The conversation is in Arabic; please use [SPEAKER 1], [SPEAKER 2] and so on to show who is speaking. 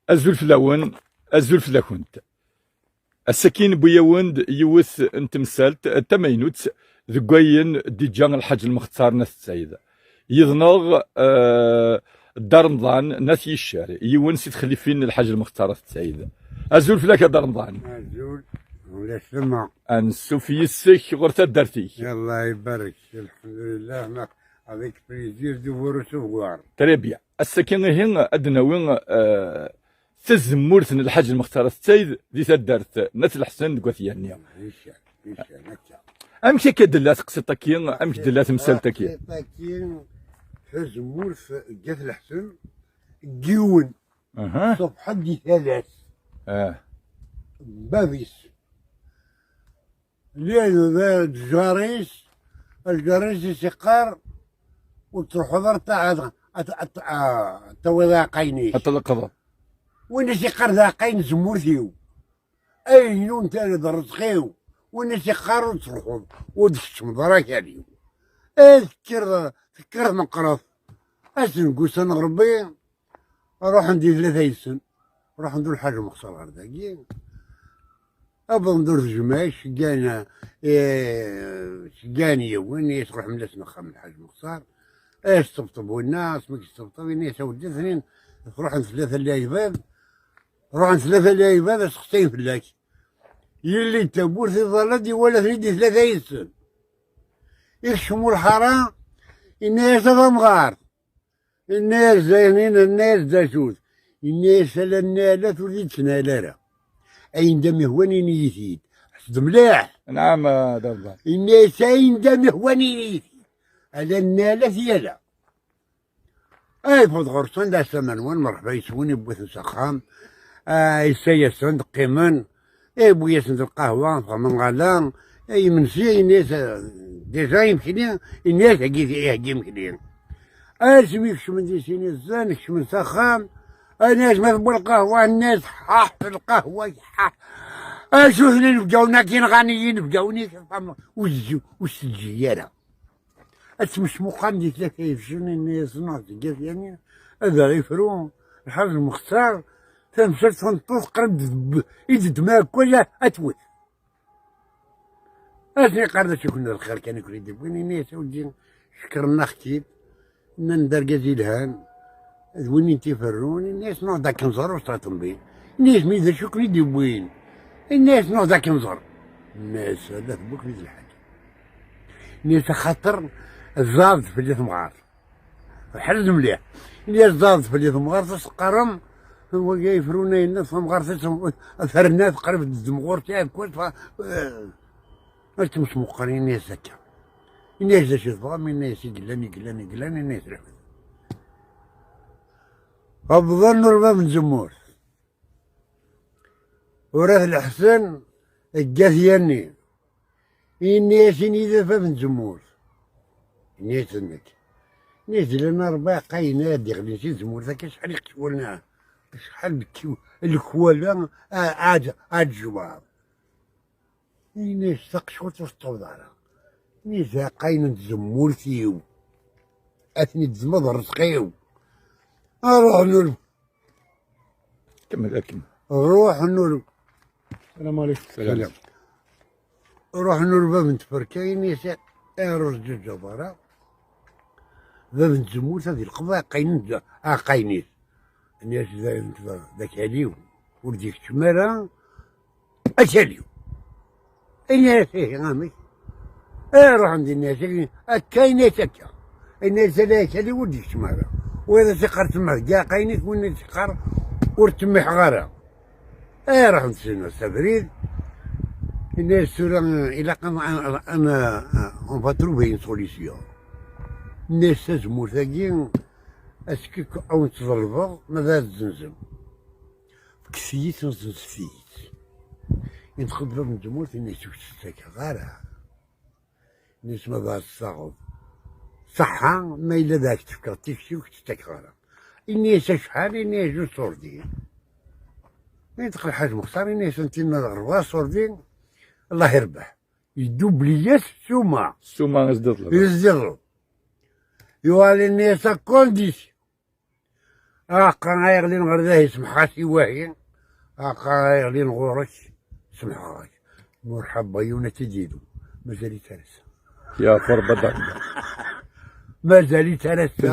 [SPEAKER 1] أزول فلاون أزول فلاكنت السكين بوياوند يوث انتمسالت تمينوت ذقاين ديجان الحاج المختار ناس السيدة يظنغ دار رمضان ناس يشار يون سيد خليفين الحاج المختار السيدة أزول فلاك دار رمضان
[SPEAKER 2] أزول ولا سمع
[SPEAKER 1] أنسو في السك غرتا دارتي
[SPEAKER 2] الله يبارك الحمد لله ما avec plaisir de vous recevoir.
[SPEAKER 1] تري بيان السكين هنا أدنى وين تزمورت الحاج المختار السيد دي تدارت ناس الحسن قوثيانيا
[SPEAKER 2] يشان
[SPEAKER 1] أمك كدلات قصتكين أمك دلات مسالتكين
[SPEAKER 2] قصتكين تزمور في جث الحسن جيون صفحة دي ثلاث بابيس لأنه ذا الجريس يسقر وتروح ضرطة توضا قينيش
[SPEAKER 1] القضاء
[SPEAKER 2] وين يسقر ذا قين زمورثيو أي نون تاني ضرطخيو وين يسقر وتروحوا ودش مضراك عليو تذكر نقرف أسن قوسا نغربي أروح ندير 3 سن نروح ندير حاجة مخسرة هرداكي أبغى ندور الجماش شقاني وين يروح ملاس نخا من الحاج مختار طبطبوا الناس ماكش طبطبين يساو اثنين تروح عند 3 لايبات روح عند 3 لايبات سختين فلاك يلي تبور في ظلدي ولا ثريدي 3 سن يخشموا الحرام الناس مغار الناس زينين الناس داشوت الناس لا تريد تنالها أين دم يهواني نيثيد حسد ملاح
[SPEAKER 1] نعم دابا
[SPEAKER 2] الناس أين دم يهواني نيثيد على النالة ثيالا أي فوض غرسان دا سمنوان مرحبا يسوني بوث سخام يسيسون قيمان أي بويسن القهوة فمن غالان أي منسي الناس ديجا يمكن الناس هكي يمكن أسمي كشمن دي سيني الزان كشمن سخام الناس ما تبغى القهوة الناس حاح في القهوة حاح شوف اللي نبقاونا كي غنيين نبقاوني وش الجيارة مش مقام دي 3 يفشون الناس نعطي كيف يعني هذا غيفرون الحاج المختار تمشات تنطوط قرب يد دماغ كلها أتوت أسني قرد كنا الخير كان يكون يدبوني الناس ودي شكرنا اختي ندار الهان وين تيفرون الناس نوع ذاك نزر وصراتهم بين الناس ميزا شكري ديبوين الناس نوع ذاك نزر الناس هذا ثبوك مثل الحاجة الناس خاطر الزابط في اللي ثمغار حرز مليح الناس زابط في اللي ثمغار تسقرم هو يفرون الناس ثمغار ثرنات قرب الدمغور تاعك كويس مش مقارنين الناس هكا الناس ذا شي ظلام الناس يقلاني الناس رحمة أفضل نربى من زمور وراه الحسن الجاثياني الناس إذا من زمور الناس انك الناس لنا 4 قاينات ديال شي زمور ذاك شحال يقتولنا شحال الكوالا عاد الجواب الناس تقشوط وسطودارا الناس قاينة زمور فيو أثني تزمض رزقيو أروح نور
[SPEAKER 1] كمل أكمل
[SPEAKER 2] روح نور
[SPEAKER 1] السلام عليكم
[SPEAKER 2] سلام روح نور باب نتفركاين يسا رز جبارة باب نتزموت هذه القضاء قاينين الناس ذاك عليو ولديك تمارا أشاليو الناس غامي روح عند الناس كاينات هكا الناس لا يشاليو ولديك تمارا وإذا سقر تمه كاع قاينك وين سقر ورتمح غارة راح نتسنى سفريد الناس سورة إلا أنا أون فا تروفي سوليسيون الناس تزمور ثاقي أسكيك أو تضربه ماذا تزنزم كثيت نزنزفيت يدخل باب الجمهور الناس تشتكى غارة الناس ما بعد الصغب صحة ما إلا ذاك تفكر تكشي وتشتكى غارة الناس شحال الناس جوج صوردين يدخل الحاج مختار الناس انتينا 4 صوردين الله يربح يدوبليات
[SPEAKER 1] السومة
[SPEAKER 2] يزدغلو يوالي الناس كونديسيون هاكا يغلي نغرده يسمحها سي واهي، هاكا يغلي نغورش سمحها مرحبا يونا تجيدو مازال يترس
[SPEAKER 1] يا فربة
[SPEAKER 2] مازال يترس.